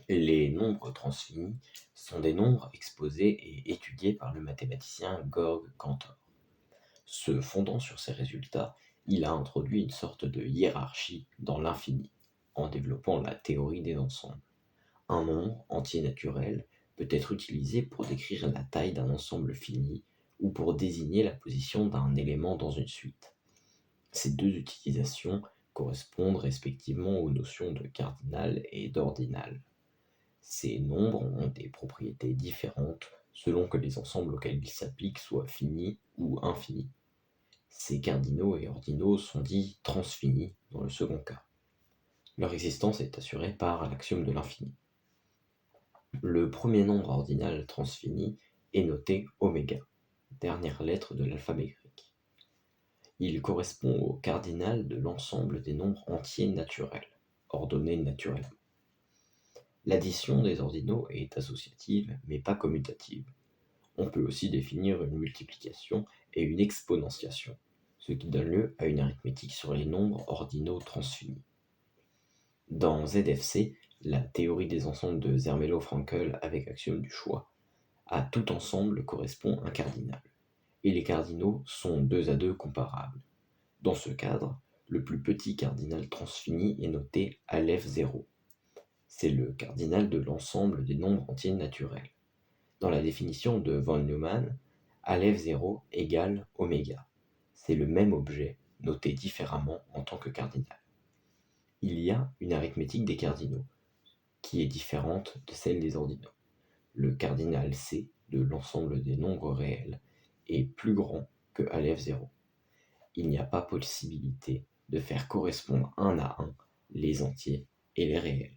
Les nombres transfinis sont des nombres exposés et étudiés par le mathématicien Georg Cantor. Se fondant sur ces résultats, il a introduit une sorte de hiérarchie dans l'infini, en développant la théorie des ensembles. Un nombre entier naturel peut être utilisé pour décrire la taille d'un ensemble fini ou pour désigner la position d'un élément dans une suite. Ces deux utilisations correspondent respectivement aux notions de cardinal et d'ordinal. Ces nombres ont des propriétés différentes selon que les ensembles auxquels ils s'appliquent soient finis ou infinis. Ces cardinaux et ordinaux sont dits transfinis dans le second cas. Leur existence est assurée par l'axiome de l'infini. Le premier nombre ordinal transfini est noté oméga, dernière lettre de l'alphabet grec. Il correspond au cardinal de l'ensemble des nombres entiers naturels, ordonnés naturellement. L'addition des ordinaux est associative, mais pas commutative. On peut aussi définir une multiplication et une exponentiation, ce qui donne lieu à une arithmétique sur les nombres ordinaux transfinis. Dans ZFC, la théorie des ensembles de Zermelo-Fraenkel avec axiome du choix, à tout ensemble correspond un cardinal, et les cardinaux sont 2 à 2 comparables. Dans ce cadre, le plus petit cardinal transfini est noté Aleph 0. C'est le cardinal de l'ensemble des nombres entiers naturels. Dans la définition de von Neumann, Aleph 0 égale oméga. C'est le même objet, noté différemment en tant que cardinal. Il y a une arithmétique des cardinaux, qui est différente de celle des ordinaux. Le cardinal C de l'ensemble des nombres réels est plus grand que Aleph 0. Il n'y a pas possibilité de faire correspondre un à un les entiers et les réels.